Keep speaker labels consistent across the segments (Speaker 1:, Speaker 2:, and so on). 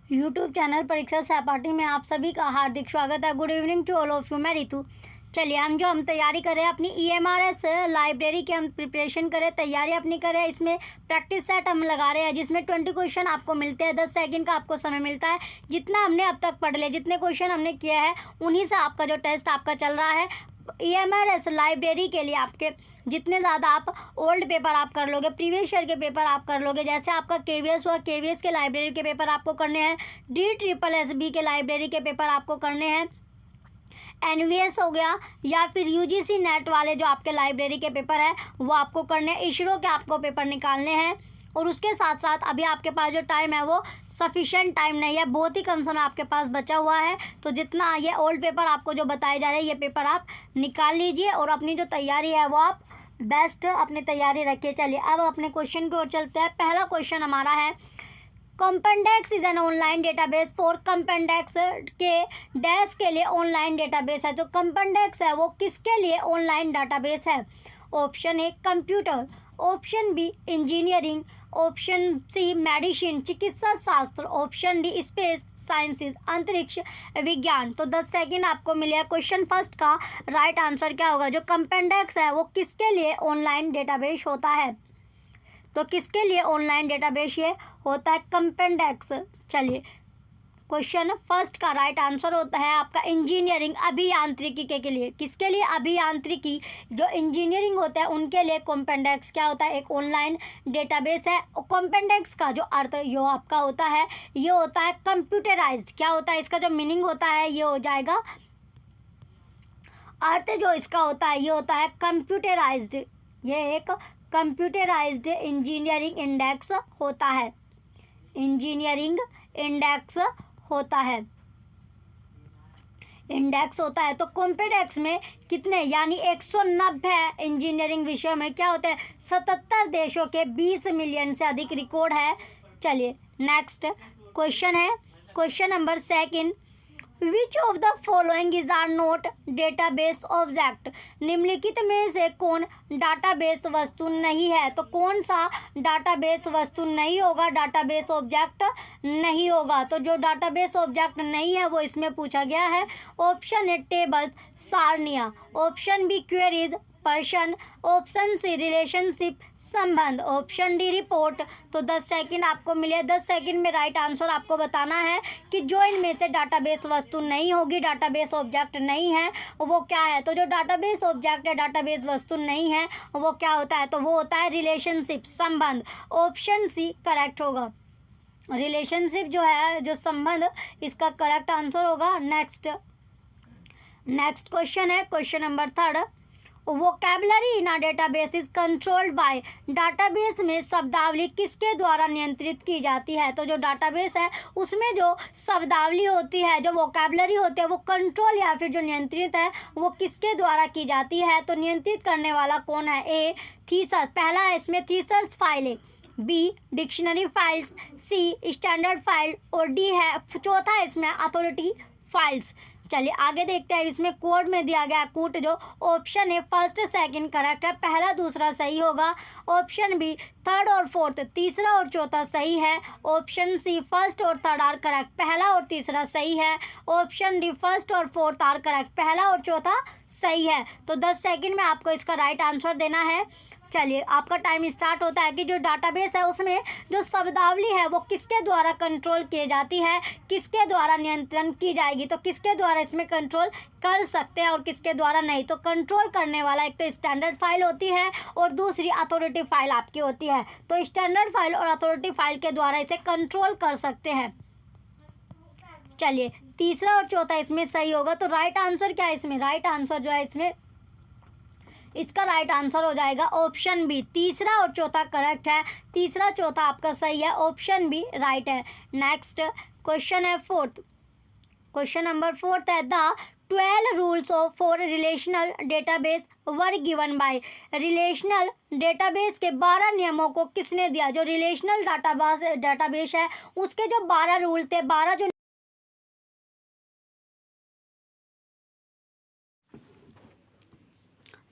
Speaker 1: YouTube channel Pariksha Sahpathi में आप सभी का हार्दिक स्वागत है। Good evening to all of you. मैं रितु। चलिए हम तैयारी करें अपनी EMRS लाइब्रेरी की, हम प्रिपरेशन करें, तैयारी अपनी करें। इसमें प्रैक्टिस सेट हम लगा रहे हैं जिसमें 20 क्वेश्चन आपको मिलते हैं। 10 सेकंड का आपको समय मिलता है। जितना हमने अब तक पढ़ लिया, जितने क्वेश्चन हमने किया है, उन्हीं से आपका जो टेस्ट आपका चल रहा है EMRS लाइब्रेरी के लिए। आपके जितने ज़्यादा आप ओल्ड पेपर आप कर लोगे, प्रीवियस ईयर के पेपर आप कर लोगे, जैसे आपका KVS हुआ, KVS के लाइब्रेरी के पेपर आपको करने हैं, DSSB के लाइब्रेरी के पेपर आपको करने हैं, NVS हो गया, या फिर UGC नेट वाले जो आपके लाइब्रेरी के पेपर है वो आपको करने हैं, ISRO के आपको पेपर निकालने हैं। और उसके साथ साथ अभी आपके पास जो टाइम है वो सफिशेंट टाइम नहीं है, बहुत ही कम समय आपके पास बचा हुआ है। तो जितना ये ओल्ड पेपर आपको जो बताए जा रहे हैं, ये पेपर आप निकाल लीजिए और अपनी जो तैयारी है वो आप बेस्ट अपनी तैयारी रखिए। चलिए अब अपने क्वेश्चन की ओर चलते हैं। पहला क्वेश्चन हमारा है, Compendex is an online database for Compendex के डैश के लिए ऑनलाइन डेटाबेस है। तो कॉम्पेंडेक्स है वो किसके लिए ऑनलाइन डेटाबेस है? Option A computer, option B engineering, option C medicine चिकित्सा शास्त्र, ऑप्शन डी स्पेस साइंसेज अंतरिक्ष विज्ञान। तो 10 सेकंड आपको मिले। क्वेश्चन फर्स्ट का राइट आंसर क्या होगा? जो कॉम्पेंडेक्स है वो किसके लिए ऑनलाइन डेटाबेस होता है? तो किसके लिए ऑनलाइन डेटाबेस ये होता है? कॉम्पेंडेक्स। चलिए क्वेश्चन फर्स्ट का राइट आंसर होता है आपका इंजीनियरिंग, अभियांत्रिकी के लिए। किसके लिए? अभियांत्रिकी, जो इंजीनियरिंग होता है उनके लिए कॉम्पेंडेक्स क्या होता है? एक ऑनलाइन डेटाबेस है। कॉम्पेंडेक्स का जो अर्थ यो आपका होता है, ये होता है कंप्यूटराइज्ड। क्या होता है इसका जो मीनिंग होता है? ये हो जाएगा, अर्थ जो इसका होता है ये होता है कंप्यूटराइज्ड। ये एक कंप्यूटराइज्ड इंजीनियरिंग इंडेक्स होता है, इंजीनियरिंग इंडेक्स होता है, इंडेक्स होता है। तो कॉम्पेंडेक्स में कितने, यानी 190 इंजीनियरिंग विषयों में क्या होते हैं? 77 देशों के 20 मिलियन से अधिक रिकॉर्ड है। चलिए नेक्स्ट क्वेश्चन है, question number second, which of the following is or not database object? निम्नलिखित में से कौन डाटाबेस वस्तु नहीं है? तो कौन सा डाटाबेस वस्तु नहीं होगा, डाटाबेस ऑब्जेक्ट नहीं होगा? तो जो डाटाबेस ऑब्जेक्ट नहीं है वो इसमें पूछा गया है। ऑप्शन ए टेबल सारनियाँ, ऑप्शन बी क्वेरीज पर्सन, ऑप्शन सी रिलेशनशिप संबंध, ऑप्शन डी रिपोर्ट। तो 10 सेकंड आपको मिले। 10 सेकंड में राइट आंसर आपको बताना है कि जो इनमें से डाटाबेस वस्तु नहीं होगी, डाटाबेस ऑब्जेक्ट नहीं है, वो क्या है? तो जो डाटाबेस ऑब्जेक्ट है, डाटाबेस वस्तु नहीं है, वो क्या होता है? तो वो होता है रिलेशनशिप, संबंध। ऑप्शन सी करेक्ट होगा, रिलेशनशिप जो है, जो संबंध, इसका करेक्ट आंसर होगा। नेक्स्ट क्वेश्चन है, question number third, vocabulary in a database is controlled by. Database में शब्दावली किसके द्वारा नियंत्रित की जाती है? तो जो डाटाबेस है उसमें जो शब्दावली होती है, जो वोकैबुलरी होती है, वो कंट्रोल या फिर जो नियंत्रित है वो किसके द्वारा की जाती है? तो नियंत्रित करने वाला कौन है? ए थीसस, पहला है इसमें थीसस फाइल है, B dictionary files, C standard file, और डी है चौथा है इसमें अथॉरिटी फाइल्स। चलिए आगे देखते हैं। इसमें कोड में दिया गया कूट, जो ऑप्शन है फर्स्ट सेकंड करेक्ट है, पहला दूसरा सही होगा। ऑप्शन बी थर्ड और फोर्थ, तीसरा और चौथा सही है। ऑप्शन सी फर्स्ट और थर्ड आर करेक्ट, पहला और तीसरा सही है। ऑप्शन डी फर्स्ट और फोर्थ आर करेक्ट, पहला और चौथा सही है। तो 10 सेकंड में आपको इसका राइट आंसर देना है। चलिए आपका टाइम स्टार्ट होता है कि जो डाटाबेस है उसमें जो शब्दावली है वो किसके द्वारा कंट्रोल की जाती है, किसके द्वारा नियंत्रण की जाएगी? तो किसके द्वारा इसमें कंट्रोल कर सकते हैं और किसके द्वारा नहीं? तो कंट्रोल करने वाला एक तो स्टैंडर्ड फाइल होती है और दूसरी अथॉरिटी फाइल आपकी होती है। तो स्टैंडर्ड फाइल और अथॉरिटी फाइल के द्वारा इसे कंट्रोल कर सकते हैं। चलिए तीसरा और चौथा इसमें सही होगा। तो राइट आंसर क्या है इसमें? राइट आंसर जो है इसमें, इसका राइट आंसर हो जाएगा ऑप्शन बी, तीसरा और चौथा करेक्ट है। तीसरा चौथा आपका सही है, ऑप्शन बी राइट है। नेक्स्ट क्वेश्चन है फोर्थ, क्वेश्चन नंबर फोर्थ है, the 12 rules of for relational database were given by. Relational database के 12 नियमों को किसने दिया? जो रिलेशनल डेटाबेस है उसके जो 12 रूल थे, 12 जो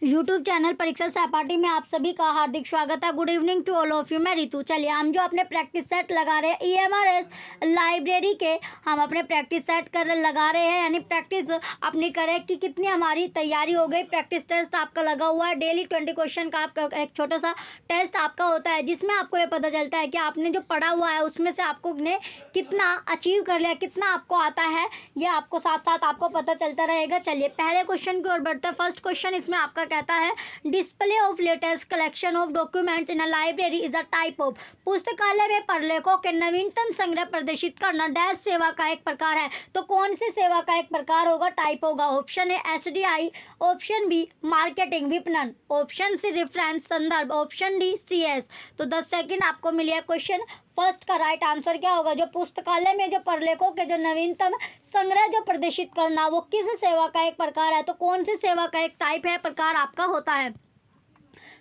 Speaker 1: यूट्यूब चैनल परीक्षा सहपाठी में आप सभी का हार्दिक स्वागत है। Good evening to all of you. मैं रितु। चलिए हम जो अपने प्रैक्टिस सेट लगा रहे हैं EMRS लाइब्रेरी के, हम अपने प्रैक्टिस सेट लगा रहे हैं, यानी प्रैक्टिस अपनी करें कि कितनी हमारी तैयारी हो गई। प्रैक्टिस टेस्ट आपका लगा हुआ है, डेली 20 क्वेश्चन का आपका एक छोटा सा टेस्ट आपका होता है, जिसमें आपको ये पता चलता है कि आपने जो पढ़ा हुआ है उसमें से आपको ने कितना अचीव कर लिया, कितना आपको आता है, ये आपको साथ साथ आपको पता चलता रहेगा। चलिए पहले क्वेश्चन की ओर बढ़ते हैं। फर्स्ट क्वेश्चन इसमें आपका कहता है display of latest collection of documents in a library is a type of. पुस्तकालय में प्रलेखों के नवीनतम संग्रह प्रदर्शित करना डैश सेवा का एक प्रकार है। तो कौन सी सेवा का एक प्रकार होगा, टाइप होगा। Option A SDI, option B marketing विपणन, ऑप्शन सी रेफरेंस संदर्भ, ऑप्शन डी CS। तो 10 सेकंड आपको मिले हैं। क्वेश्चन फर्स्ट का राइट आंसर क्या होगा, जो पुस्तकालय में जो प्रलेखों के जो नवीनतम संग्रह जो प्रदर्शित करना वो किस सेवा का एक प्रकार है। तो कौन सी सेवा का एक टाइप है, प्रकार आपका होता है।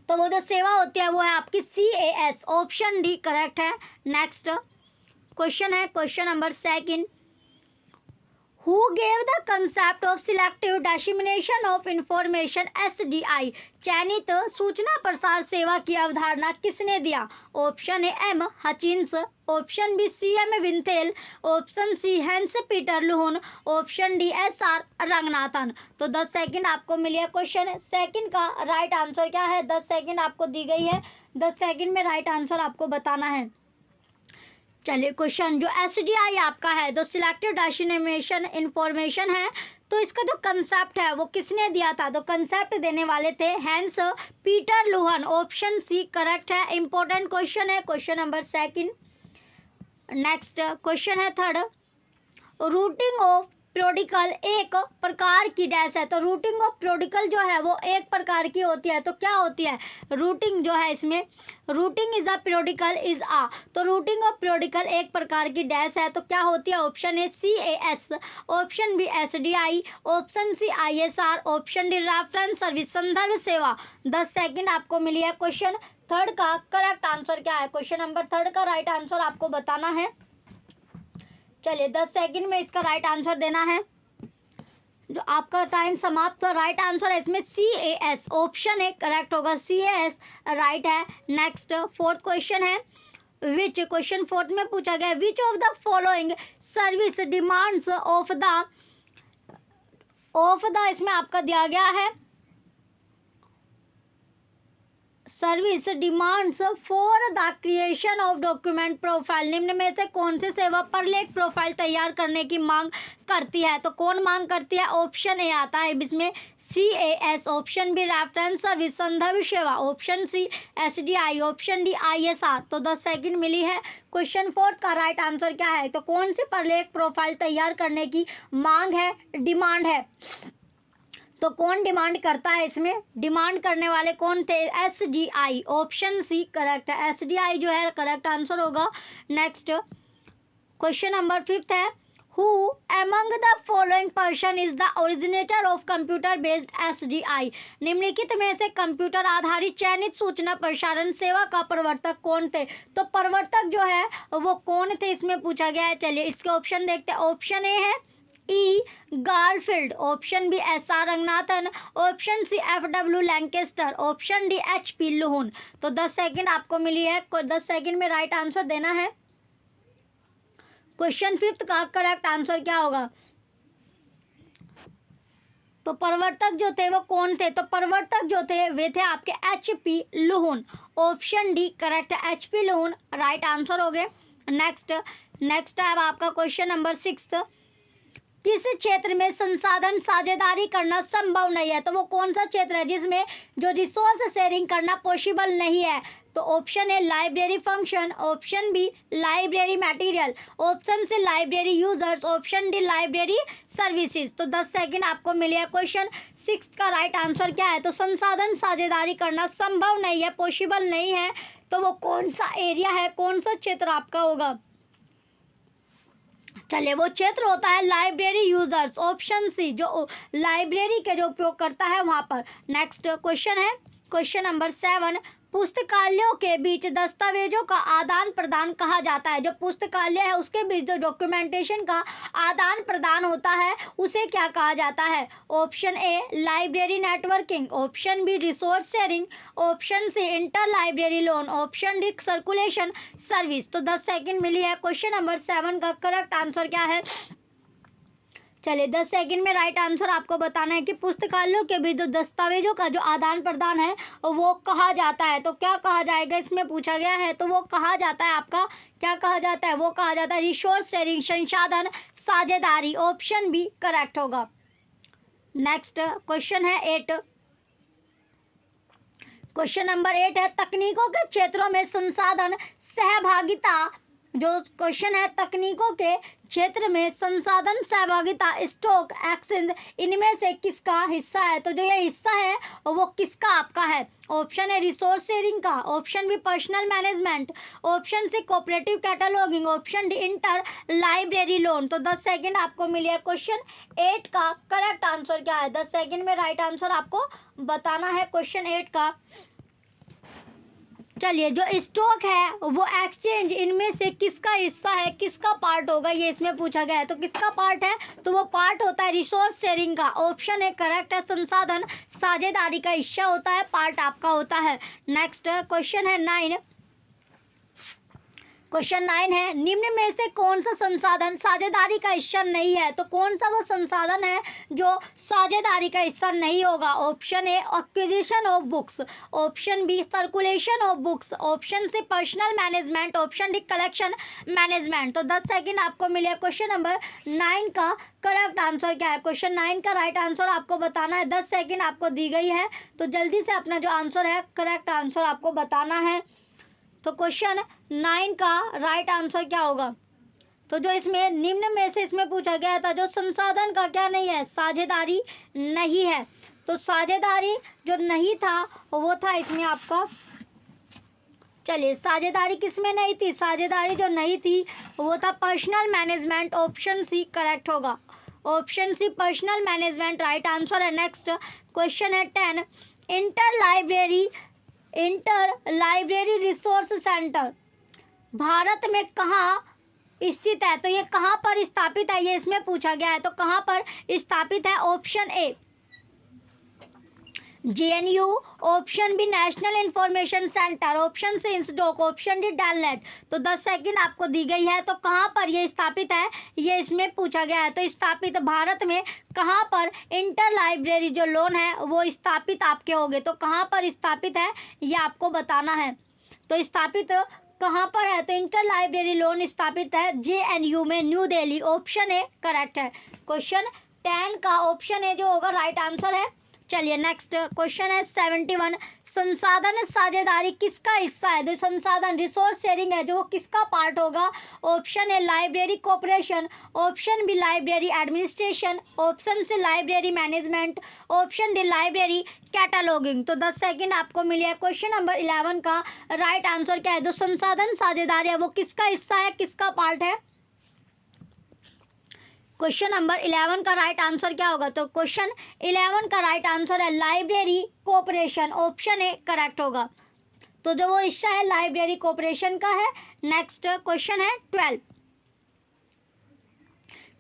Speaker 1: तो वो जो सेवा होती है वो है आपकी CAS, ऑप्शन डी करेक्ट है। नेक्स्ट क्वेश्चन है question number second. Who gave the concept of selective dissemination of information SDI? चयनित सूचना प्रसार सेवा की अवधारणा किसने दिया। Option A M Hutchins, option B CM Winchell, option C Hans Peter Luhn, option D SR Ranganathan. तो 10 सेकंड आपको मिली है। क्वेश्चन सेकंड का राइट आंसर क्या है, 10 सेकंड आपको दी गई है। 10 सेकंड में राइट आंसर आपको बताना है। चलिए क्वेश्चन जो SDI आपका है, जो सिलेक्टिव डिसेमिनेशन इंफॉर्मेशन है, तो इसका जो कंसेप्ट है वो किसने दिया था। तो कंसेप्ट देने वाले थे Hans Peter Luhn, option C correct है। इंपॉर्टेंट क्वेश्चन है question number second. Next question है थर्ड। रूटिंग ऑफ प्रोडिकल एक प्रकार की डैश है। तो रूटिंग ऑफ प्रोडिकल जो है वो एक प्रकार की होती है। तो क्या होती है रूटिंग जो है, इसमें routing is a periodical is आ। तो रूटिंग ऑफ प्रोडिकल एक प्रकार की डैश है, तो क्या होती है। Option A CAS, option B SDI, option C ISR, option D reference service संदर्भ सेवा। 10 सेकंड आपको मिली है। क्वेश्चन थर्ड का करेक्ट आंसर क्या है, क्वेश्चन नंबर थर्ड का राइट आंसर आपको बताना है। चलिए 10 सेकंड में इसका राइट आंसर देना है। जो आपका टाइम समाप्त हो। राइट आंसर है इसमें CAS, ऑप्शन ए करेक्ट होगा। CAS राइट है। नेक्स्ट फोर्थ क्वेश्चन है विच, क्वेश्चन फोर्थ में पूछा गया विच of the following service demands of the इसमें आपका दिया गया है service demands for the creation of document profile. निम्न में से कौन सी सेवा प्रलेख प्रोफाइल तैयार करने की मांग करती है। तो कौन मांग करती है। ऑप्शन ए आता है इसमें CAS, option B reference service संदर्भ सेवा, option C SDI, option D ISR। तो 10 सेकंड मिली है। क्वेश्चन फोर्थ का राइट आंसर क्या है, तो कौन सी प्रलेख प्रोफाइल तैयार करने की मांग है, डिमांड है। तो कौन डिमांड करता है, इसमें डिमांड करने वाले कौन थे। SDI, ऑप्शन सी करेक्ट है। SDI जो है करेक्ट आंसर होगा। नेक्स्ट क्वेश्चन नंबर फिफ्थ है who among the following person is the originator of computer based SDI। निम्नलिखित में से कंप्यूटर आधारित चयनित सूचना प्रसारण सेवा का प्रवर्तक कौन थे। तो प्रवर्तक जो है वो कौन थे इसमें पूछा गया है। चलिए इसके ऑप्शन देखते हैं। ऑप्शन ए है E Garfield, option B SR Ranganathan, option C FW Lancaster, option D HP Luhn. तो 10 सेकंड आपको मिली है। 10 सेकंड में राइट आंसर देना है। क्वेश्चन फिफ्थ का करेक्ट आंसर क्या होगा। तो प्रवर्तक जो थे वो कौन थे। तो प्रवर्तक जो थे वे थे आपके HP लुहन, ऑप्शन डी करेक्ट है। HP लुहन राइट आंसर हो गए। नेक्स्ट है आपका क्वेश्चन नंबर 6। किस क्षेत्र में संसाधन साझेदारी करना संभव नहीं है। तो वो कौन सा क्षेत्र है जिसमें जो रिसोर्स शेयरिंग करना पॉसिबल नहीं है। तो option A library function, option B library material, option C library users, option D library services. तो 10 सेकंड आपको मिले हैं। क्वेश्चन 6 का राइट आंसर क्या है। तो संसाधन साझेदारी करना संभव नहीं है, पॉसिबल नहीं है, तो वो कौन सा एरिया है, कौन सा क्षेत्र आपका होगा। चलिए वो क्षेत्र होता है लाइब्रेरी यूजर्स, ऑप्शन सी, जो लाइब्रेरी के जो उपयोग करता है वहाँ पर। नेक्स्ट क्वेश्चन है क्वेश्चन नंबर 7। पुस्तकालयों के बीच दस्तावेजों का आदान प्रदान कहा जाता है। जो पुस्तकालय है उसके बीच जो डॉक्यूमेंटेशन का आदान प्रदान होता है उसे क्या कहा जाता है? Option A library networking, option B resource sharing, option C inter library loan, option D circulation service. तो 10 सेकंड मिली है। क्वेश्चन नंबर 7 का करेक्ट आंसर क्या है? चलिए 10 सेकंड में राइट आंसर आपको बताना है कि पुस्तकालयों के बीच जो दस्तावेजों का जो आदान प्रदान है वो कहा जाता है। तो क्या कहा जाएगा इसमें पूछा गया है, तो वो कहा जाता है आपका, क्या कहा जाता है? वो कहा जाता है रिसोर्स शेयरिंग, संसाधन साझेदारी। ऑप्शन बी करेक्ट होगा। नेक्स्ट क्वेश्चन है 8। क्वेश्चन नंबर 8 है तकनीकों के क्षेत्रों में संसाधन सहभागिता। जो क्वेश्चन है तकनीकों के क्षेत्र में संसाधन सहभागिता, स्टॉक एक्सचेंज, इनमें से किसका हिस्सा है? तो जो ये हिस्सा है वो किसका आपका है? ऑप्शन है रिसोर्स शेयरिंग का, option B personal management, option C cooperative cataloguing, option D inter library loan. तो 10 सेकंड आपको मिले है। क्वेश्चन 8 का करेक्ट आंसर क्या है? 10 सेकंड में राइट आंसर आपको बताना है क्वेश्चन 8 का। चलिए जो स्टॉक है वो एक्सचेंज, इनमें से किसका हिस्सा है, किसका पार्ट होगा, ये इसमें पूछा गया है। तो किसका पार्ट है? तो वो पार्ट होता है रिसोर्स शेयरिंग का। ऑप्शन है करेक्ट है, संसाधन साझेदारी का हिस्सा होता है, पार्ट आपका होता है। नेक्स्ट क्वेश्चन है 9। क्वेश्चन 9 है निम्न में से कौन सा संसाधन साझेदारी का हिस्सा नहीं है? तो कौन सा वो संसाधन है जो साझेदारी का हिस्सा नहीं होगा? Option A acquisition of books, option B circulation of books, option C personal management, option D collection management. तो 10 सेकंड आपको मिले। क्वेश्चन नंबर 9 का करेक्ट आंसर क्या है? क्वेश्चन 9 का राइट आंसर आपको बताना है। 10 सेकंड आपको दी गई है, तो जल्दी से अपना जो आंसर है करेक्ट आंसर आपको बताना है। तो क्वेश्चन 9 का राइट आंसर क्या होगा? तो जो इसमें निम्न में से इसमें पूछा गया था जो संसाधन का क्या नहीं है, साझेदारी नहीं है। तो साझेदारी जो नहीं था वो था इसमें आपका, चलिए साझेदारी किसमें नहीं थी? साझेदारी जो नहीं थी वो था personal management. Option C correct होगा। Option C personal management right answer है। नेक्स्ट क्वेश्चन है 10 इंटर लाइब्रेरी रिसोर्स सेंटर भारत में कहाँ स्थित है? तो ये कहाँ पर स्थापित है, ये इसमें पूछा गया है। तो कहाँ पर स्थापित है? Option A JNU, option B national information centre, option C INSDOC, option D DELNET. तो 10 सेकंड आपको दी गई है। तो कहाँ पर ये स्थापित है, ये इसमें पूछा गया है। तो स्थापित भारत में कहाँ पर इंटर लाइब्रेरी जो लोन है वो स्थापित आपके होंगे। तो कहाँ पर स्थापित है ये आपको बताना है। तो स्थापित कहाँ पर है? तो इंटर लाइब्रेरी लोन स्थापित है JNU में, new Delhi. Option A correct है। क्वेश्चन 10 का ऑप्शन ए जो होगा राइट आंसर है। चलिए नेक्स्ट क्वेश्चन है 71 संसाधन साझेदारी किसका हिस्सा है? जो संसाधन रिसोर्स शेयरिंग है जो किसका पार्ट होगा? Option A library corporation, option B library administration, option C library management, option D library cataloguing. तो 10 सेकंड आपको मिले है। क्वेश्चन नंबर 11 का राइट आंसर क्या है? जो संसाधन साझेदारी है वो किसका हिस्सा है, किसका पार्ट है? क्वेश्चन नंबर 11 का राइट आंसर क्या होगा? तो क्वेश्चन 11 का राइट आंसर है library corporation. Option A correct होगा। तो जो वो हिस्सा है लाइब्रेरी कॉर्पोरेशन का है। नेक्स्ट क्वेश्चन है 12।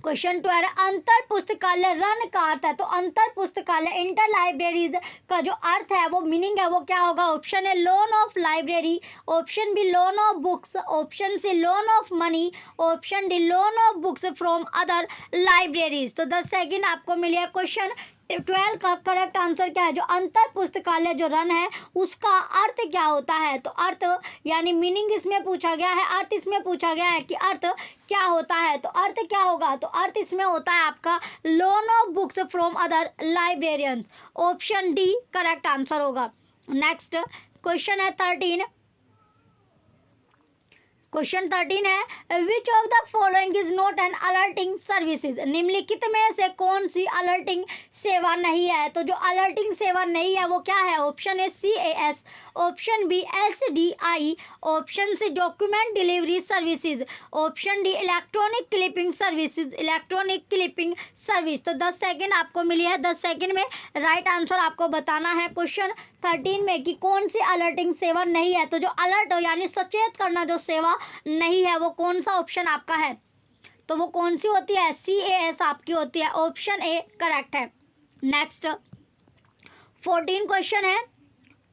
Speaker 1: क्वेश्चन 12 अंतर पुस्तकालय रन का अर्थ है। तो अंतर पुस्तकालय इंटर लाइब्रेरीज का जो अर्थ है वो मीनिंग है वो क्या होगा? ऑप्शन है loan of library, option B loan of books, option C loan of money, option D loan of books from other libraries. तो 10 सेकंड आपको मिले। क्वेश्चन 12 का करेक्ट आंसर क्या है? जो अंतर पुस्तकालय जो रन है उसका अर्थ क्या होता है? तो अर्थ यानी मीनिंग इसमें पूछा गया है, अर्थ इसमें पूछा गया है कि अर्थ क्या होता है। तो अर्थ क्या होगा? तो अर्थ इसमें होता है आपका loan of books from other librarians. Option D correct answer होगा। नेक्स्ट क्वेश्चन है 13। क्वेश्चन 13 है विच of the following is not an alerting services, निम्नलिखित में से कौन सी अलर्टिंग सेवा नहीं है। तो जो अलर्टिंग सेवा नहीं है वो क्या है, option A CAS, option B SDI, option C document delivery services, option D electronic clipping services, electronic clipping service. तो 10 सेकेंड आपको मिली है, 10 सेकेंड में राइट आंसर आपको बताना है क्वेश्चन 13 में कि कौन सी अलर्टिंग सेवा नहीं है। तो जो अलर्ट हो यानी सचेत करना जो सेवा नहीं है वो कौन सा ऑप्शन आपका है, तो वो कौन सी होती है, CAS आपकी होती है, ऑप्शन ए करेक्ट है। नेक्स्ट 14 क्वेश्चन है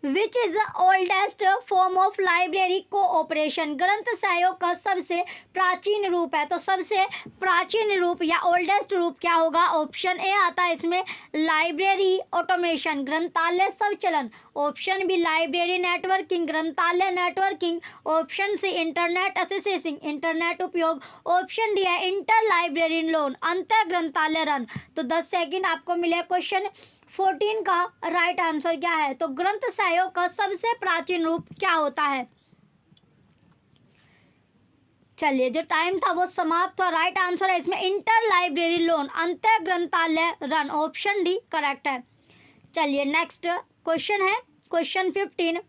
Speaker 1: which is the oldest form of library cooperation, ग्रंथ सहयोग का सबसे प्राचीन रूप है। तो सबसे प्राचीन रूप या ओल्डेस्ट रूप क्या होगा, ऑप्शन ए आता है इसमें लाइब्रेरी ऑटोमेशन, ग्रंथालय स्वचालन, ऑप्शन बी लाइब्रेरी नेटवर्किंग, ग्रंथालय networking, option C internet accessing, internet उपयोग, ऑप्शन डी है इंटर लाइब्रेरी लोन, अंतर ग्रंथालय रन। तो 10 सेकेंड आपको मिले। क्वेश्चन 14 का राइट आंसर क्या है, तो ग्रंथ सहयोग का सबसे प्राचीन रूप क्या होता है। चलिए जो टाइम था वो समाप्त हुआ। राइट आंसर है इसमें इंटर लाइब्रेरी लोन, अंतर ग्रंथालय रन, ऑप्शन डी करेक्ट है। चलिए नेक्स्ट क्वेश्चन है question 15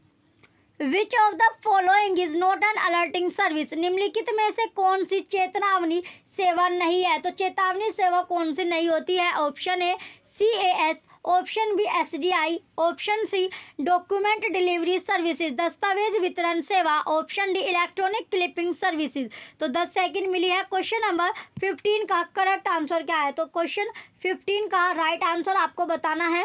Speaker 1: which of the following is not an alerting service, निम्नलिखित में से कौन सी चेतावनी सेवा नहीं है। तो चेतावनी सेवा कौन सी नहीं होती है, option A CAS, option B SDI, option C document delivery services, दस्तावेज वितरण सेवा, option D electronic clipping services. तो 10 सेकंड मिली है। क्वेश्चन नंबर 15 का करेक्ट आंसर क्या है, तो क्वेश्चन 15 का राइट आंसर आपको बताना है।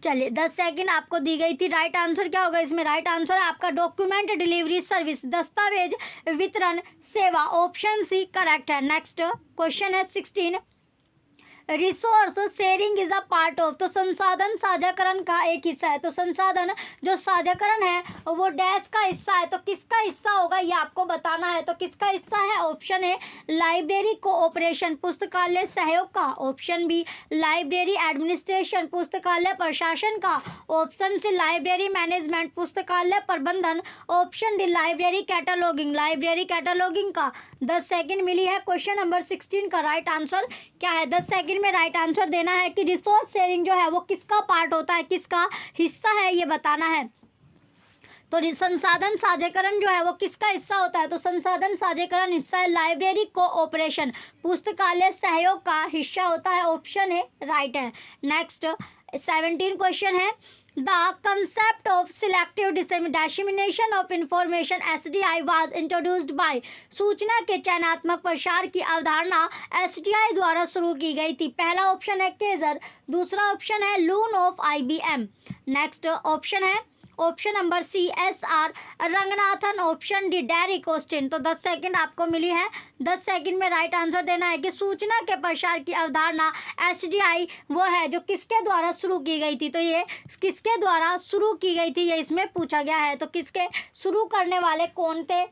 Speaker 1: चलिए 10 सेकंड आपको दी गई थी। राइट आंसर क्या होगा इसमें, राइट आंसर है आपका डॉक्यूमेंट डिलीवरी सर्विस, दस्तावेज वितरण सेवा, ऑप्शन सी करेक्ट है। नेक्स्ट क्वेश्चन है 16 resource sharing is a part of, तो संसाधन साझाकरण का एक हिस्सा है। तो संसाधन जो साझाकरण है वो डैश का हिस्सा है, तो किसका हिस्सा होगा ये आपको बताना है। तो किसका हिस्सा है, ऑप्शन ए लाइब्रेरी कोऑपरेशन, पुस्तकालय सहयोग का, ऑप्शन बी लाइब्रेरी एडमिनिस्ट्रेशन, पुस्तकालय प्रशासन का, ऑप्शन सी लाइब्रेरी मैनेजमेंट, पुस्तकालय प्रबंधन, ऑप्शन डी लाइब्रेरी कैटलॉगिंग का। 10 सेकंड मिली है। क्वेश्चन नंबर 16 का राइट आंसर क्या है, 10 सेकंड में राइट आंसर देना है कि रिसोर्स शेयरिंग जो है वो किसका पार्ट होता है, किसका हिस्सा है ये बताना है। तो संसाधन साझाकरण जो है वो किसका हिस्सा होता है, तो संसाधन साझाकरण हिस्सा है लाइब्रेरी कोऑपरेशन, पुस्तकालय सहयोग का हिस्सा होता है, ऑप्शन ए राइट है। नेक्स्ट 17 क्वेश्चन है the concept of selective dissemination of information SDI was introduced by, सूचना के चयनात्मक प्रसार की अवधारणा SDI द्वारा शुरू की गई थी। पहला ऑप्शन है केजर, दूसरा ऑप्शन है Luhn of IBM। Next option है option number CSR Ranganathan, option D Derek Austin. तो 10 सेकंड आपको मिली है। 10 सेकंड में राइट आंसर देना है कि सूचना के प्रसार की अवधारणा SDI वो है जो किसके द्वारा शुरू की गई थी। तो ये किसके द्वारा शुरू की गई थी ये इसमें पूछा गया है। तो किसके शुरू करने वाले कौन थे।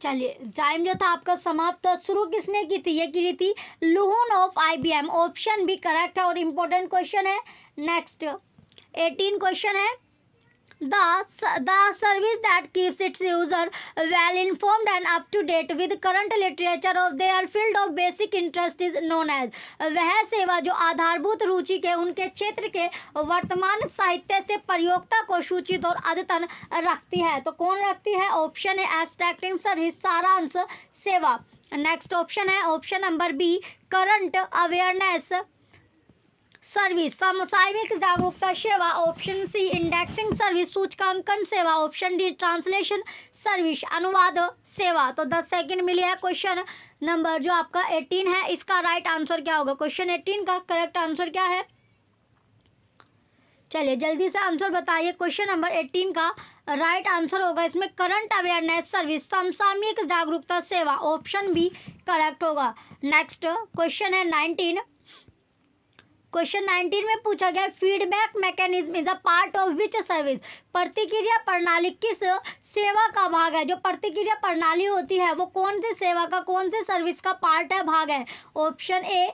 Speaker 1: चलिए टाइम जो था आपका समाप्त। तो शुरू किसने की थी, ये की थी लून ऑफ IBM, ऑप्शन भी करेक्ट है और इम्पोर्टेंट क्वेश्चन है। नेक्स्ट 18 क्वेश्चन है the service that keeps its user well informed and up to date with current literature of their field of basic interest is known as, वह सेवा जो आधारभूत रुचि के उनके क्षेत्र के वर्तमान साहित्य से प्रयोक्ता को सूचित और अद्यतन रखती है। तो कौन रखती है, ऑप्शन है एब्स्ट्रैक्टिंग सर्विस सारांश सेवा। नेक्स्ट ऑप्शन है option number B current awareness service समसामयिक जागरूकता सेवा, ऑप्शन सी इंडेक्सिंग सर्विस सूचकांकन सेवा, ऑप्शन डी ट्रांसलेशन सर्विस अनुवाद सेवा। तो 10 सेकंड मिली है। क्वेश्चन नंबर जो आपका 18 है इसका राइट आंसर क्या होगा, क्वेश्चन 18 का करेक्ट आंसर क्या है। चलिए जल्दी से आंसर बताइए। क्वेश्चन नंबर 18 का राइट आंसर होगा इसमें करंट अवेयरनेस सर्विस समसामयिक जागरूकता सेवा, ऑप्शन बी करेक्ट होगा। नेक्स्ट क्वेश्चन है 19। क्वेश्चन 19 में पूछा गया feedback mechanism is a part of which service, प्रतिक्रिया प्रणाली किस सेवा का भाग है। जो प्रतिक्रिया प्रणाली होती है वो कौन सी सेवा का, कौन सी सर्विस का पार्ट है, भाग है। Option A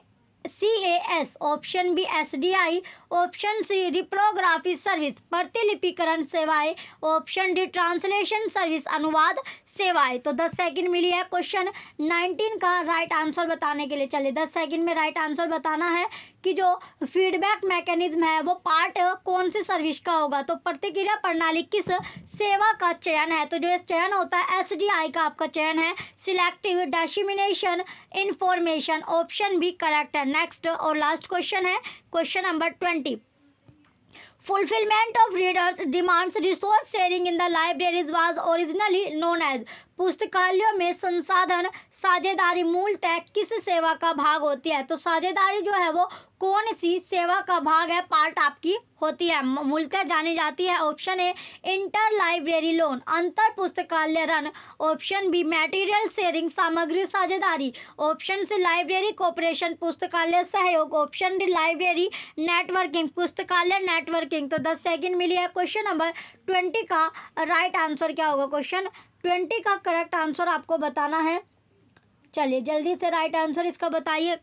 Speaker 1: CAS, option B SDI, option C reprography service प्रतिलिपिकरण सेवाएं, ऑप्शन डी ट्रांसलेशन सर्विस अनुवाद सेवाएं। तो 10 सेकंड मिली है क्वेश्चन 19 का राइट आंसर बताने के लिए। चलिए 10 सेकंड में राइट आंसर बताना है कि जो फीडबैक मैकेनिज्म है वो पार्ट कौन सी सर्विस का होगा। तो प्रतिक्रिया प्रणाली किस सेवा का चयन है। तो जो चयन होता है SDI का आपका चयन है selective dissemination information, option B correct है। नेक्स्ट और लास्ट क्वेश्चन है question number 20। Fulfillment of readers' demands resource sharing in the libraries was originally known as। पुस्तकालयों में संसाधन साझेदारी मूलतः किस सेवा का भाग होती है। तो साझेदारी जो है वो कौन सी सेवा का भाग है, पार्ट आपकी होती है, मूलतः जानी जाती है। Option A inter library loan, अंतर पुस्तकालय ऋण, ऑप्शन बी मटेरियल शेयरिंग सामग्री साझेदारी, ऑप्शन सी लाइब्रेरी कोऑपरेशन पुस्तकालय सहयोग, ऑप्शन डी लाइब्रेरी नेटवर्किंग पुस्तकालय नेटवर्किंग। तो 10 सेकंड मिली है। क्वेश्चन नंबर 20 का राइट आंसर क्या होगा। क्वेश्चन 20 का करेक्ट आंसर आपको बताना है। चलिए जल्दी से राइट आंसर इसका बताइए।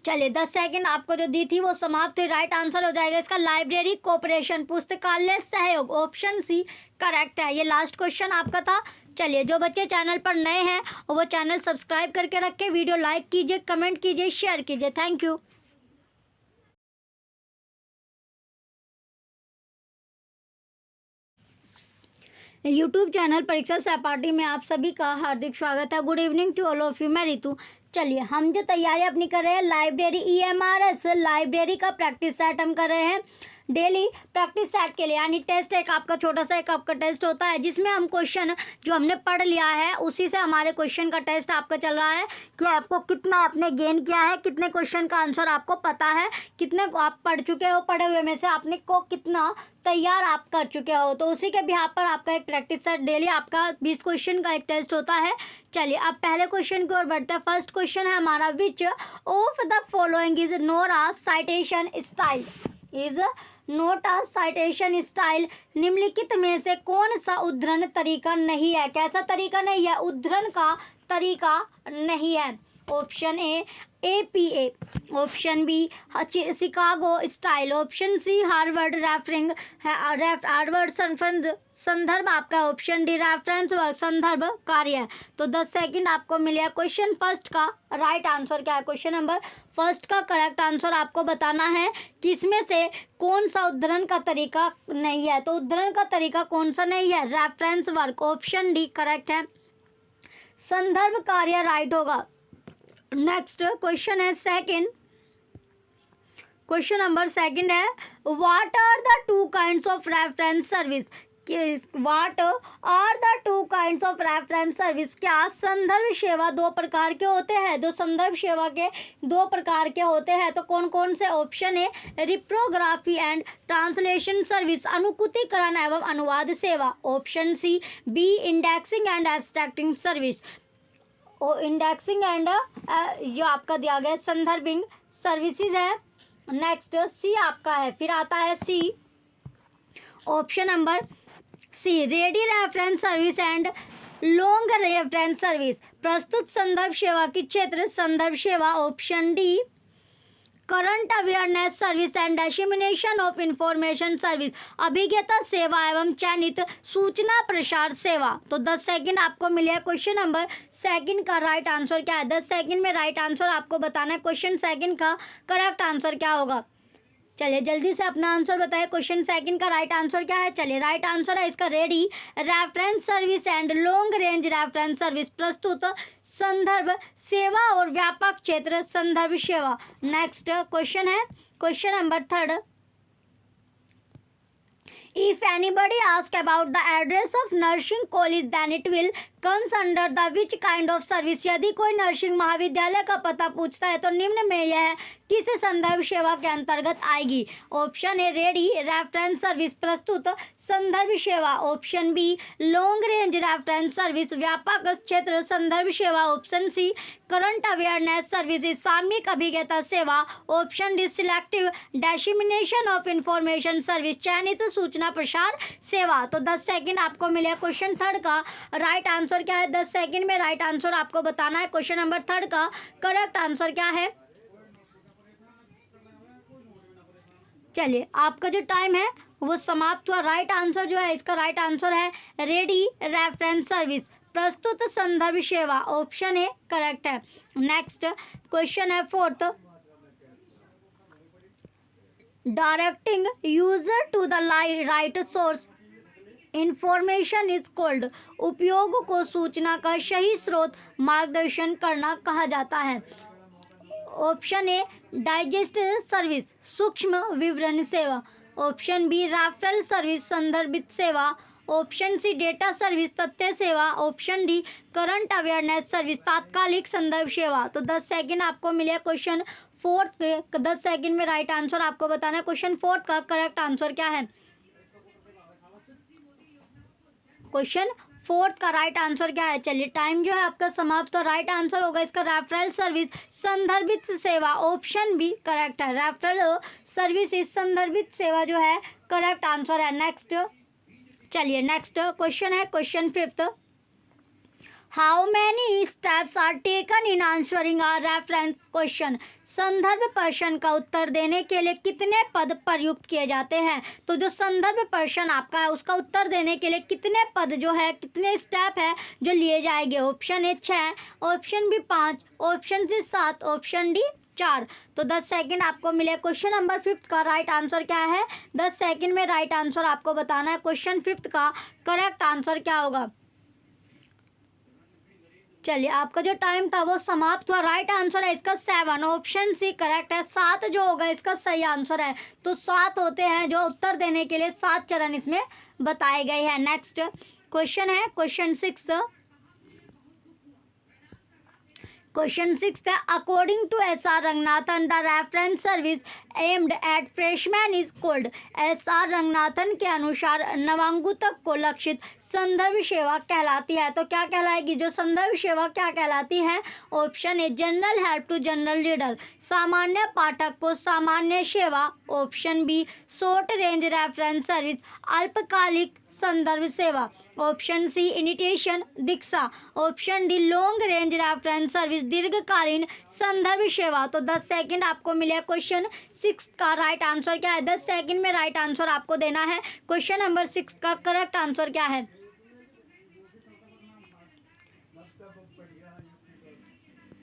Speaker 1: चलिए 10 सेकंड आपको जो दी थी वो समाप्त हुई। राइट आंसर हो जाएगा इसका लाइब्रेरी कोऑपरेशन पुस्तकालय सहयोग, ऑप्शन सी करेक्ट है। ये लास्ट क्वेश्चन आपका था। चलिए जो बच्चे चैनल पर नए हैं वो चैनल सब्सक्राइब करके रखें, वीडियो लाइक कीजिए, कमेंट कीजिए, शेयर कीजिए। Thank you. YouTube channel Pariksha Sahpathi में आप सभी का हार्दिक स्वागत है। Good evening to all of you, मैं रितु। चलिए हम जो तैयारी अपनी कर रहे हैं लाइब्रेरी EMRS लाइब्रेरी का प्रैक्टिस सेट हम कर रहे हैं डेली प्रैक्टिस सेट के लिए, यानी टेस्ट एक आपका छोटा सा एक आपका टेस्ट होता है जिसमें हम क्वेश्चन जो हमने पढ़ लिया है उसी से हमारे क्वेश्चन का टेस्ट आपका चल रहा है कि आपको कितना आपने गेन किया है, कितने क्वेश्चन का आंसर आपको पता है, कितने आप पढ़ चुके हो, पढ़े हुए में से आपने को कितना तैयार आप कर चुके हो। तो उसी के बिहाफ पर आपका एक प्रैक्टिस सेट डेली आपका 20 क्वेश्चन का एक टेस्ट होता है। चलिए अब पहले क्वेश्चन की ओर बढ़ते हैं। फर्स्ट क्वेश्चन है हमारा, विच of the following is not a citation style, is note a citation style. निम्नलिखित में से कौन सा उद्धरण तरीका नहीं है। कैसा तरीका नहीं है, उद्धरण का तरीका नहीं है। Option A APA, option B Chicago style, option C Harvard referring Harvard संदर्भ आपका, ऑप्शन डी रेफरेंस वर्क संदर्भ कार्य। तो 10 सेकंड आपको मिले। क्वेश्चन फर्स्ट का राइट आंसर क्या है। क्वेश्चन नंबर फर्स्ट का करेक्ट आंसर आपको बताना है कि इसमें से कौन सा उद्धरण का तरीका नहीं है। तो उद्धरण का तरीका कौन सा नहीं है, reference work, option D correct है। संदर्भ कार्य राइट होगा। नेक्स्ट क्वेश्चन है सेकंड, क्वेश्चन नंबर सेकंड है, what are the two kinds of reference service. What are the two kinds of reference service. क्या संदर्भ सेवा दो प्रकार के होते हैं। दो संदर्भ सेवा के दो प्रकार के होते हैं। तो कौन कौन से। Option A reprography and translation service अनुकुतीकरण एवं अनुवाद सेवा, option C B indexing and abstracting service, indexing and जो आपका दिया गया संदर्भिंग सर्विसेज है। नेक्स्ट सी आपका है, फिर आता है C, option number C ready reference service and long reference service. प्रस्तुत संदर्भ सेवा की क्षेत्र संदर्भ सेवा, option D current awareness service and dissemination of information service, अभिज्ञता सेवा एवं चयनित सूचना प्रसार सेवा। तो 10 सेकंड आपको मिले। क्वेश्चन नंबर सेकंड का राइट आंसर क्या है। 10 सेकंड में राइट आंसर आपको बताना है। क्वेश्चन सेकंड का करेक्ट आंसर क्या होगा। चलिए जल्दी से अपना आंसर बताइए। क्वेश्चन सेकंड का राइट आंसर क्या है। चलिए राइट आंसर है इसका ready reference service and long range reference service, प्रस्तुत संदर्भ सेवा और व्यापक क्षेत्र संदर्भ सेवा। नेक्स्ट क्वेश्चन है question number third, if anybody ask about the address of nursing college then it will comes under the which kind of service। यदि कोई नर्सिंग महाविद्यालय का पता पूछता है तो निम्न में यह किस संदर्भ सेवा के अंतर्गत आएगी। Option A ready reference service, प्रस्तुत संदर्भ सेवा, option B long range reference service, व्यापक क्षेत्र संदर्भ सेवा, option C current awareness services, सामयिक अभिज्ञता सेवा, option D selective dissemination of information service, चयनित सूचना सूचना प्रसार सेवा। तो 10 सेकंड आपको मिले। क्वेश्चन थर्ड का राइट आंसर क्या है? 10 सेकंड में राइट आंसर आपको बताना है। क्वेश्चन नंबर थर्ड का करेक्ट आंसर क्या है? चलिए, आपका जो टाइम है वो समाप्त हुआ। राइट आंसर जो है इसका राइट आंसर है रेडी रेफरेंस सर्विस, प्रस्तुत संदर्भ सेवा। ऑप्शन ए करेक्ट है। नेक्स्ट क्वेश्चन है fourth, directing user to the right source information is called. उपयोग को सूचना का सही स्रोत मार्गदर्शन करना कहा जाता है। ऑप्शन ए डाइजेस्ट सर्विस, सूक्ष्म विवरण सेवा। ऑप्शन बी रेफरल सर्विस, संदर्भित सेवा। ऑप्शन सी डेटा सर्विस, तथ्य सेवा। Option D current awareness service, तात्कालिक संदर्भ सेवा। तो 10 सेकंड आपको मिले। क्वेश्चन फोर्थ के 10 सेकंड में राइट आंसर आपको बताना है। क्वेश्चन फोर्थ का करेक्ट आंसर क्या है? क्वेश्चन फोर्थ का राइट आंसर क्या है? चलिए, टाइम जो है आपका समाप्त। तो राइट आंसर होगा इसका रेफरल सर्विस, संदर्भित सेवा। ऑप्शन बी करेक्ट है। रेफरल सर्विस इस संदर्भित सेवा जो है करेक्ट आंसर है। नेक्स्ट, चलिए नेक्स्ट क्वेश्चन है question fifth, how many steps are taken in answering our reference question. संदर्भ प्रश्न का उत्तर देने के लिए कितने पद प्रयुक्त किए जाते हैं? तो जो संदर्भ प्रश्न आपका है उसका उत्तर देने के लिए कितने पद जो है, कितने स्टेप है जो लिए जाएंगे? Option A 6, option B 5, option C 7, option D 4। तो 10 सेकंड आपको मिले। क्वेश्चन नंबर फिफ्थ का राइट आंसर क्या है? 10 सेकंड में राइट आंसर आपको बताना है। क्वेश्चन फिफ्थ का करेक्ट आंसर क्या होगा? चलिए, आपका जो टाइम था वो समाप्त हुआ। राइट आंसर है इसका 7, ऑप्शन सी करेक्ट है। 7 जो होगा इसका सही आंसर है। तो 7 होते हैं जो उत्तर देने के लिए 7 चरण इसमें बताए गए हैं। नेक्स्ट क्वेश्चन है क्वेश्चन सिक्स। क्वेश्चन 6 है, according to S R. Ranganathan the reference service aimed at freshman is called. S R. Ranganathan के अनुसार नवांगुतक को लक्षित संदर्भ सेवा कहलाती है। तो क्या कहलाएगी? जो संदर्भ सेवा क्या कहलाती है? Option A general help to general reader, सामान्य पाठक को सामान्य सेवा। Option B short range reference service, अल्पकालिक संदर्भ सेवा। ऑप्शन सी इनिटेशन दीक्षा। Option D long range reference service, दीर्घकालीन संदर्भ सेवा। तो 10 सेकंड आपको मिले। क्वेश्चन 6 का राइट आंसर क्या है? 10 सेकंड में राइट आंसर आपको देना है। क्वेश्चन नंबर 6 का करेक्ट आंसर क्या है?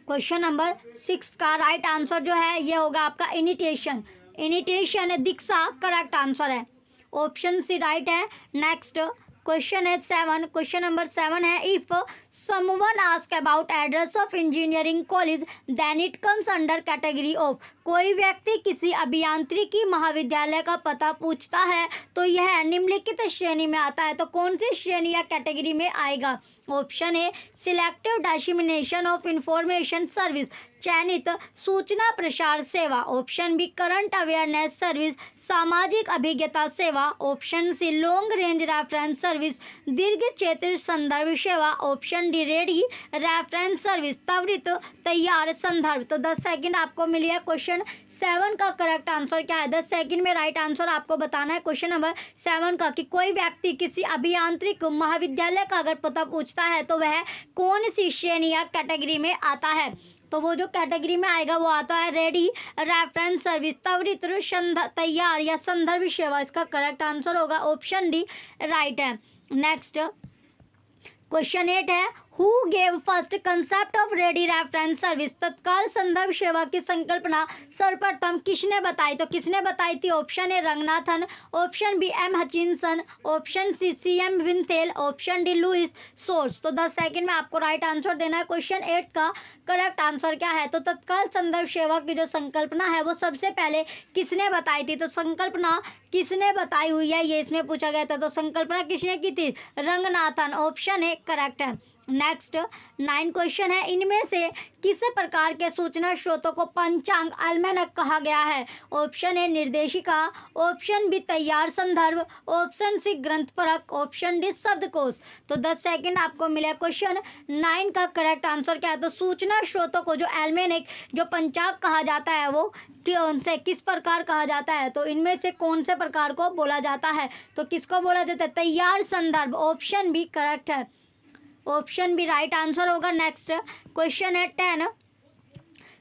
Speaker 1: क्वेश्चन नंबर 6 का राइट आंसर जो है ये होगा आपका इनिटेशन। इनिटेशन दीक्षा करेक्ट आंसर है। ऑप्शन सी राइट है। नेक्स्ट क्वेश्चन है 7। क्वेश्चन नंबर 7 है, if someone ask about address of engineering college then it comes under category of. कोई व्यक्ति किसी अभियांत्रिकी महाविद्यालय का पता पूछता है तो यह निम्नलिखित श्रेणी में आता है। तो कौन सी श्रेणी या कैटेगरी में आएगा? Option A selective dissemination of information service, चयनित सूचना प्रसार सेवा। Option B current awareness service, सामाजिक अभिज्ञता सेवा। Option C long range reference service, दीर्घ क्षेत्र संदर्भ सेवा। Option D ready reference service, त्वरित तैयार संदर्भ। तो 10 सेकंड आपको मिली है। क्वेश्चन 7 का करेक्ट आंसर क्या है? 10 सेकंड में राइट आंसर आपको बताना है। क्वेश्चन नंबर 7 का कि कोई व्यक्ति किसी अभियांत्रिक महाविद्यालय का अगर पता पूछता है तो वह कौन सी श्रेणी या कैटेगरी में आता है? तो वो जो कैटेगरी में आएगा वो आता है रेडी रेफरेंस सर्विस, त्वरित तैयार या संदर्भ सेवा। इसका करेक्ट आंसर होगा ऑप्शन डी राइट है। नेक्स्ट क्वेश्चन 8 है, who gave first concept of ready reference service. तत्काल संदर्भ सेवा की संकल्पना सर्वप्रथम किसने बताई? तो किसने बताई थी? Option A Ranganathan, option B M Hutchinson, option C C M. Winchell, option D Louis Shores. तो 10 सेकंड में आपको राइट आंसर देना है। क्वेश्चन 8 का करेक्ट आंसर क्या है? तो तत्काल संदर्भ सेवा की जो संकल्पना है वो सबसे पहले किसने बताई थी? तो संकल्पना किसने बताई हुई है ये इसमें पूछा गया था। तो संकल्पना किसने की थी? रंगनाथन। ऑप्शन ए करेक्ट है। नेक्स्ट 9 क्वेश्चन है, इनमें से किस प्रकार के सूचना स्रोतों को पंचांग अल्मैनक कहा गया है? ऑप्शन ए निर्देशिका, ऑप्शन बी तैयार संदर्भ, ऑप्शन सी ग्रंथ परक, ऑप्शन डी शब्दकोश। तो 10 सेकंड आपको मिला। क्वेश्चन 9 का करेक्ट आंसर क्या है? तो सूचना स्रोतों को जो अल्मैनक जो पंचांग कहा जाता है वो कौन से किस प्रकार कहा जाता है? तो इनमें से कौन से प्रकार को बोला जाता है? तो किसको बोला जाता है? तैयार संदर्भ। ऑप्शन बी करेक्ट है, ऑप्शन बी राइट आंसर होगा। नेक्स्ट क्वेश्चन है 10,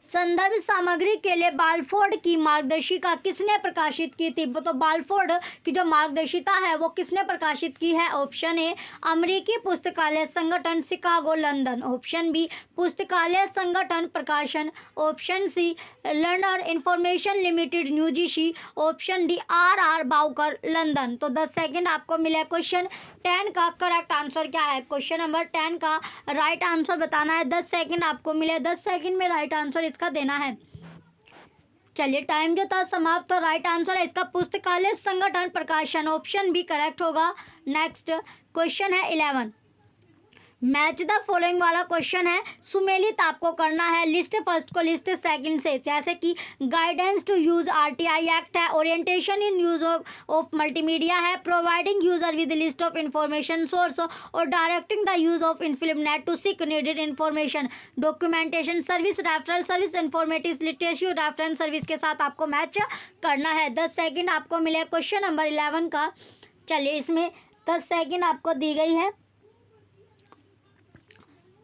Speaker 1: संदर्भ सामग्री के लिए बालफोर्ड की मार्गदर्शिका किसने प्रकाशित की थी? तो बालफोर्ड की जो मार्गदर्शिता है वो किसने प्रकाशित की है? ऑप्शन ए अमेरिकी पुस्तकालय संगठन शिकागो लंदन, ऑप्शन बी पुस्तकालय संगठन प्रकाशन, option C London information limited न्यूजीसी, option D R Bowker London. तो 10 सेकंड आपको मिले। क्वेश्चन 10 का करेक्ट आंसर क्या है? क्वेश्चन नंबर 10 का राइट आंसर बताना है। 10 सेकंड आपको मिले, 10 सेकंड में राइट आंसर इसका देना है। चलिए टाइम जो था समाप्त। तो राइट आंसर है इसका पुस्तकालय संगठन प्रकाशन, ऑप्शन बी करेक्ट होगा। नेक्स्ट क्वेश्चन है 11, मैच द फॉलोइंग वाला क्वेश्चन है, सुमेलित आपको करना है लिस्ट फर्स्ट को लिस्ट सेकंड से, जैसे कि guidance to use RTI act है, orientation in use of multimedia है, providing user with list of information source और directing the use of INFLIBNET to seek needed information, documentation service, referral service, informative literacy reference service के साथ आपको match करना है। 10 second आपको मिले question number 11 का। चलिए इसमें 10 सेकेंड आपको दी गई है,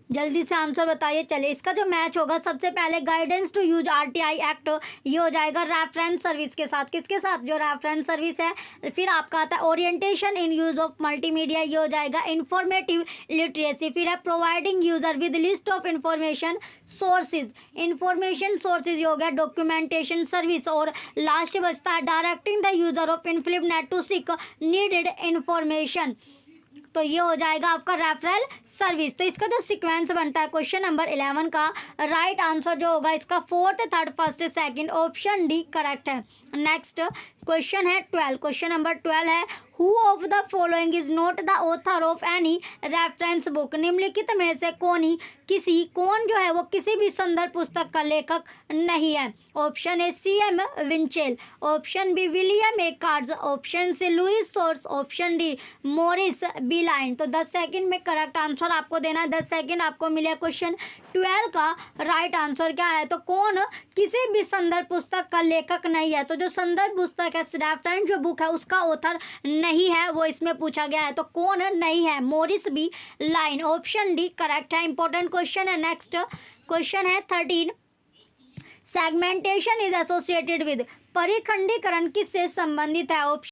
Speaker 1: जल्दी से आंसर बताइए। चलिए इसका जो मैच होगा, सबसे पहले guidance to use RTI act, ये हो जाएगा रेफरेंस सर्विस के साथ। किसके साथ? जो रेफरेंस सर्विस है। फिर आपका आता है orientation in use of multimedia, ये हो जाएगा इंफॉर्मेटिव लिटरेसी। फिर है providing user with list of information sources, information sources ये हो गया डॉक्यूमेंटेशन सर्विस। और लास्ट बचता है directing the user of INFLIBNET to seek needed information, तो ये हो जाएगा आपका रेफरल सर्विस। तो इसका जो सीक्वेंस बनता है क्वेश्चन नंबर 11 का राइट आंसर जो होगा इसका 4th, 3rd, 1st, 2nd, option D correct है। नेक्स्ट क्वेश्चन है 12, क्वेश्चन नंबर 12 है, who of the following is not the author of any reference book, निम्नलिखित में से कौन जो है वो किसी भी संदर्भ पुस्तक का लेखक नहीं है? Option A CM Winchell, option B William A Katz, option C Louis Shores, option D Maurice B Line. तो 10 सेकंड में करेक्ट आंसर आपको देना है। 10 सेकंड आपको मिले। क्वेश्चन 12 का राइट आंसर क्या है? तो कौन किसी भी संदर्भ पुस्तक का लेखक नहीं है? तो जो संदर्भ पुस्तक है, रेफरेंस जो बुक है उसका ऑथर नहीं है, वो इसमें पूछा गया है। तो कौन नहीं है? Morris B Line, option D correct है। इंपॉर्टेंट क्वेश्चन है। नेक्स्ट क्वेश्चन है 13, सेगमेंटेशन इज एसोसिएटेड विद, परिखंडीकरण किससे संबंधित है? ऑप्शन